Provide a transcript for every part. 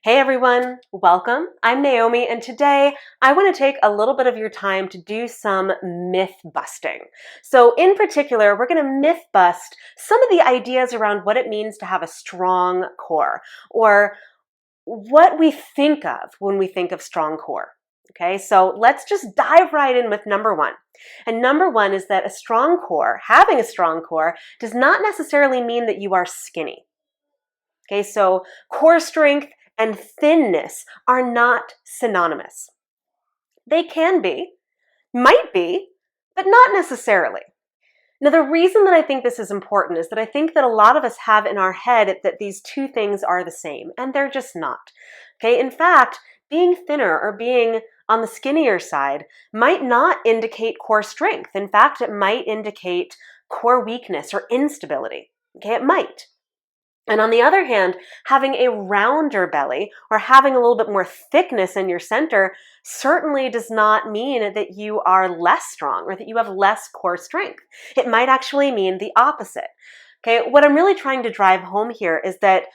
Hey everyone, welcome. I'm Naomi, and today I want to take a little bit of your time to do some myth busting. So in particular, we're going to myth bust some of the ideas around what it means to have a strong core, or what we think of when we think of strong core. Okay, so let's just dive right in with number one. And number one is that a strong core, having a strong core, does not necessarily mean that you are skinny. Okay, so core strength and thinness are not synonymous. They can be, might be, but not necessarily. Now, the reason that I think this is important is that I think that a lot of us have in our head that these two things are the same, and they're just not. Okay, in fact, being thinner or being on the skinnier side might not indicate core strength. In fact, it might indicate core weakness or instability. Okay, it might. And on the other hand, having a rounder belly or having a little bit more thickness in your center certainly does not mean that you are less strong or that you have less core strength. It might actually mean the opposite. Okay, what I'm really trying to drive home here is that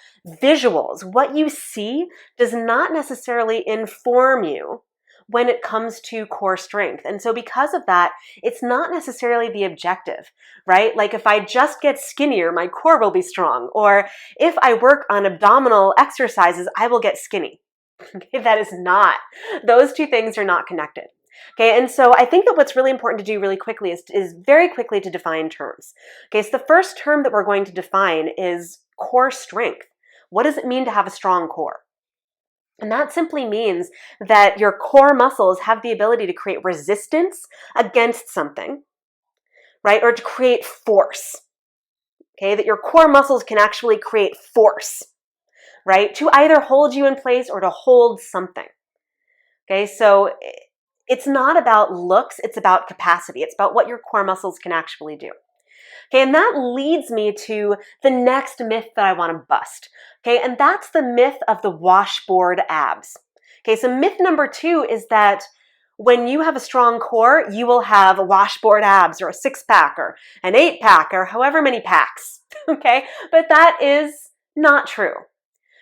visuals, what you see, does not necessarily inform you when it comes to core strength. And so because of that, it's not necessarily the objective, right? Like if I just get skinnier, my core will be strong. Or if I work on abdominal exercises, I will get skinny. Okay, that is not. Those two things are not connected. Okay, and so I think that what's really important to do really quickly is very quickly to define terms. Okay, so the first term that we're going to define is core strength. What does it mean to have a strong core? And that simply means that your core muscles have the ability to create resistance against something, right? Or to create force, okay? That your core muscles can actually create force, right? To either hold you in place or to hold something, okay? So it's not about looks, it's about capacity. It's about what your core muscles can actually do. Okay, and that leads me to the next myth that I want to bust. Okay, and that's the myth of the washboard abs. Okay, so myth number two is that when you have a strong core, you will have a washboard abs or a 6-pack or an 8-pack or however many packs. Okay, but that is not true.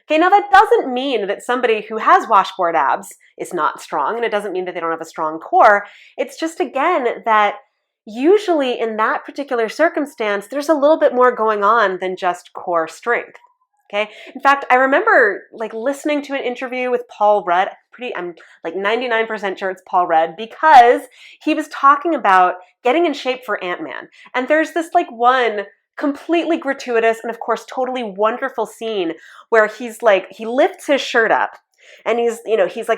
Okay, now that doesn't mean that somebody who has washboard abs is not strong, and it doesn't mean that they don't have a strong core. It's just, again, that usually in that particular circumstance, there's a little bit more going on than just core strength. Okay. In fact, I remember listening to an interview with Paul Rudd. I'm like 99% sure it's Paul Rudd, because he was talking about getting in shape for Ant-Man. And there's this one completely gratuitous and of course totally wonderful scene where he lifts his shirt up and he's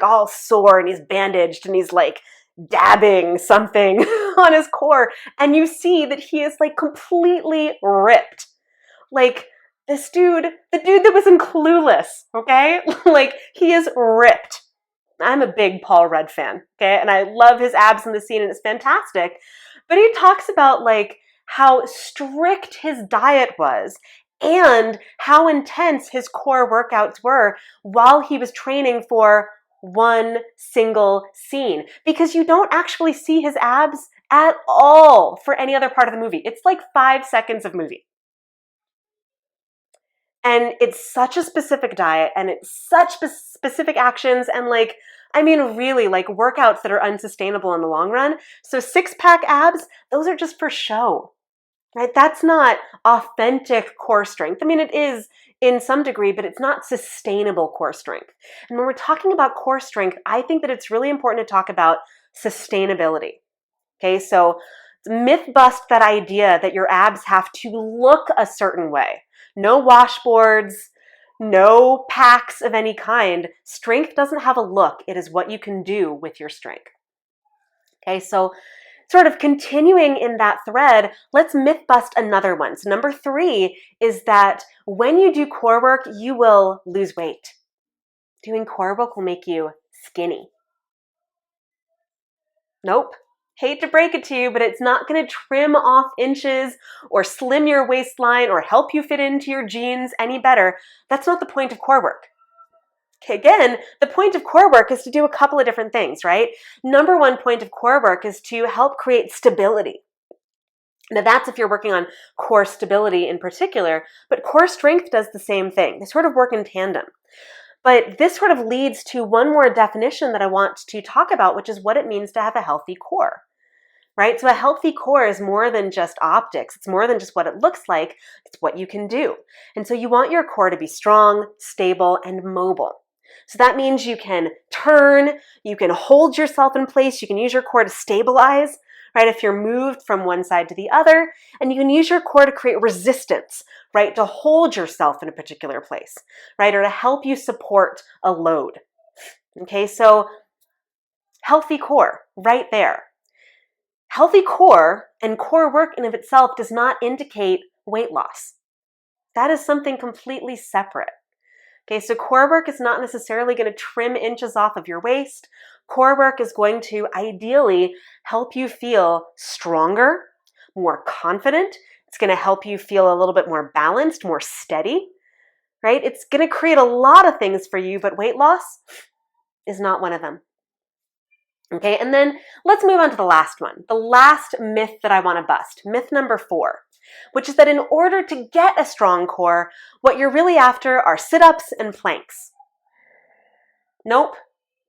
all sore and he's bandaged and he's dabbing something on his core, and you see that he is completely ripped. This dude, the dude that was in Clueless, okay? He is ripped. I'm a big Paul Rudd fan, okay? And I love his abs in the scene and it's fantastic. But he talks about how strict his diet was and how intense his core workouts were while he was training for one single scene, because you don't actually see his abs at all for any other part of the movie. It's 5 seconds of movie. And it's such a specific diet and it's such specific actions and really workouts that are unsustainable in the long run. So 6-pack abs, those are just for show, right? That's not authentic core strength. I mean, it is in some degree, but it's not sustainable core strength. And when we're talking about core strength, I think that it's really important to talk about sustainability. Okay, so myth bust that idea that your abs have to look a certain way. No washboards, no packs of any kind. Strength doesn't have a look. It is what you can do with your strength. Okay, so sort of continuing in that thread, let's myth bust another one. So number 3 is that when you do core work, you will lose weight. Doing core work will make you skinny. Nope. Hate to break it to you, but it's not going to trim off inches or slim your waistline or help you fit into your jeans any better. That's not the point of core work. Okay, again, the point of core work is to do a couple of different things, right? Number 1 point of core work is to help create stability. Now that's if you're working on core stability in particular, but core strength does the same thing. They sort of work in tandem. But this sort of leads to one more definition that I want to talk about, which is what it means to have a healthy core, right? So a healthy core is more than just optics. It's more than just what it looks like. It's what you can do. And so you want your core to be strong, stable, and mobile. So that means you can turn, you can hold yourself in place, you can use your core to stabilize, right, if you're moved from one side to the other, and you can use your core to create resistance, right, to hold yourself in a particular place, right, or to help you support a load. Okay, so healthy core, right there. Healthy core and core work in of itself does not indicate weight loss. That is something completely separate. Okay, so core work is not necessarily going to trim inches off of your waist. Core work is going to ideally help you feel stronger, more confident. It's going to help you feel a little bit more balanced, more steady, right? It's going to create a lot of things for you, but weight loss is not one of them. Okay, and then let's move on to the last one, the last myth that I want to bust, myth number 4, which is that in order to get a strong core, what you're really after are sit-ups and planks. Nope.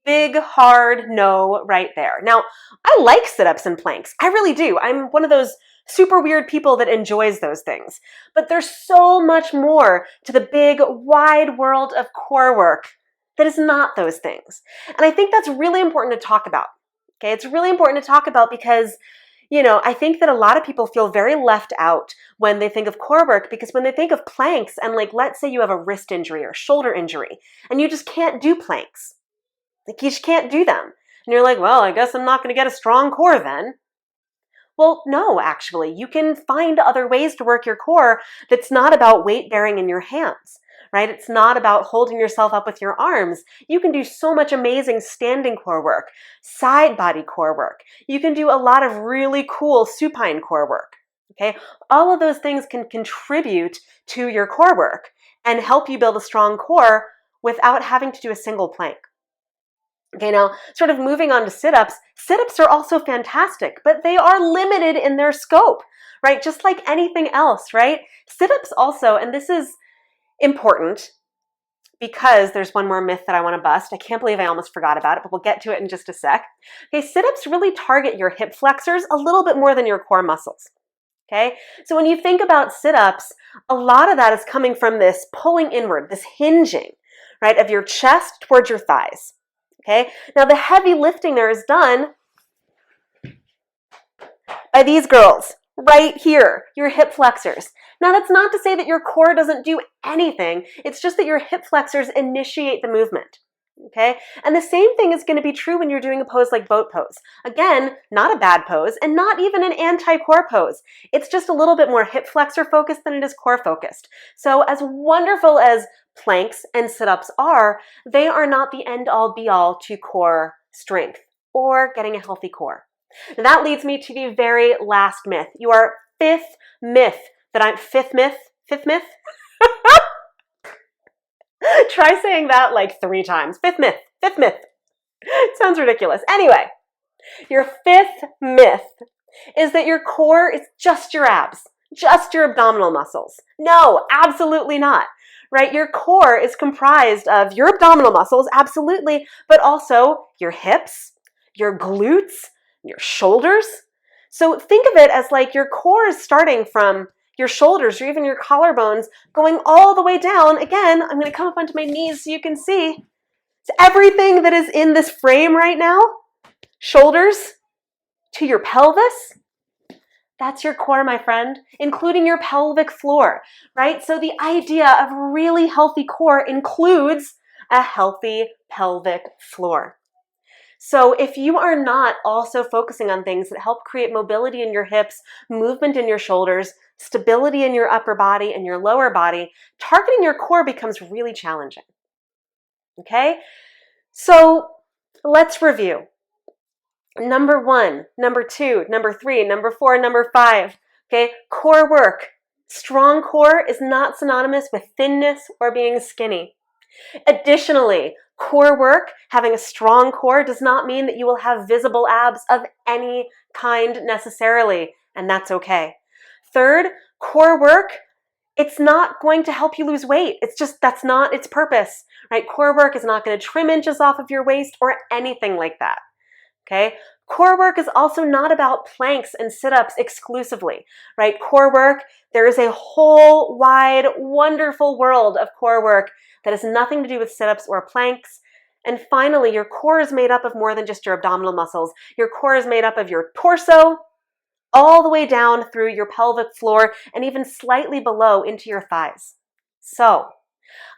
Big, hard no right there. Now, I like sit-ups and planks. I really do. I'm one of those super weird people that enjoys those things. But there's so much more to the big, wide world of core work that is not those things. And I think that's really important to talk about. Okay, it's really important to talk about because, you know, I think that a lot of people feel very left out when they think of core work, because when they think of planks and, like, let's say you have a wrist injury or shoulder injury and you just can't do planks. Like, you just can't do them. And you're like, well, I guess I'm not going to get a strong core then. Well, no, actually, you can find other ways to work your core that's not about weight bearing in your hands, right? It's not about holding yourself up with your arms. You can do so much amazing standing core work, side body core work. You can do a lot of really cool supine core work, okay? All of those things can contribute to your core work and help you build a strong core without having to do a single plank. Okay, now sort of moving on to sit-ups. Sit-ups are also fantastic, but they are limited in their scope, right? Just like anything else, right? Sit-ups also, and this is important because there's one more myth that I want to bust. I can't believe I almost forgot about it, but we'll get to it in just a sec. Okay, sit-ups really target your hip flexors a little bit more than your core muscles. Okay, so when you think about sit-ups, a lot of that is coming from this pulling inward, this hinging, right, of your chest towards your thighs. Okay, now the heavy lifting there is done by these girls right here, your hip flexors. Now that's not to say that your core doesn't do anything. It's just that your hip flexors initiate the movement. Okay, and the same thing is going to be true when you're doing a pose like boat pose. Again, not a bad pose and not even an anti-core pose. It's just a little bit more hip flexor focused than it is core focused. So as wonderful as planks and sit-ups are, they are not the end-all be-all to core strength or getting a healthy core. Now that leads me to the very last myth. Your fifth myth. Try saying that like 3 times. Fifth myth. It sounds ridiculous. Anyway, your fifth myth is that your core is just your abs, just your abdominal muscles. No, absolutely not. Right? Your core is comprised of your abdominal muscles, absolutely, but also your hips, your glutes, your shoulders. So think of it as like your core is starting from your shoulders or even your collarbones, going all the way down. Again, I'm going to come up onto my knees so you can see. It's everything that is in this frame right now, shoulders to your pelvis. That's your core, my friend, including your pelvic floor, right? So the idea of really healthy core includes a healthy pelvic floor. So if you are not also focusing on things that help create mobility in your hips, movement in your shoulders, stability in your upper body and your lower body, targeting your core becomes really challenging. Okay? So let's review. Number 1, number 2, number 3, number 4, number 5. Okay? Core work. Strong core is not synonymous with thinness or being skinny. Additionally, core work, having a strong core, does not mean that you will have visible abs of any kind necessarily, and that's okay. Third, core work, it's not going to help you lose weight. It's just, that's not its purpose, right? Core work is not going to trim inches off of your waist or anything like that, okay? Core work is also not about planks and sit-ups exclusively, right? Core work, there is a whole wide, wonderful world of core work that has nothing to do with sit-ups or planks. And finally, your core is made up of more than just your abdominal muscles. Your core is made up of your torso, all the way down through your pelvic floor, and even slightly below into your thighs. So,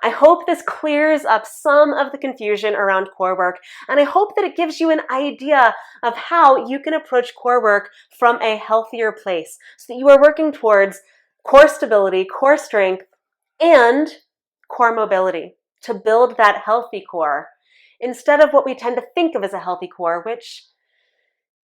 I hope this clears up some of the confusion around core work, and I hope that it gives you an idea of how you can approach core work from a healthier place so that you are working towards core stability, core strength, and core mobility to build that healthy core instead of what we tend to think of as a healthy core, which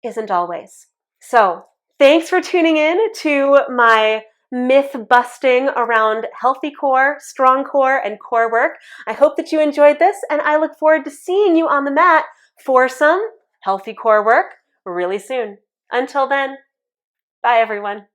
isn't always. So, thanks for tuning in to my myth busting around healthy core, strong core, and core work. I hope that you enjoyed this, and I look forward to seeing you on the mat for some healthy core work really soon. Until then, bye everyone.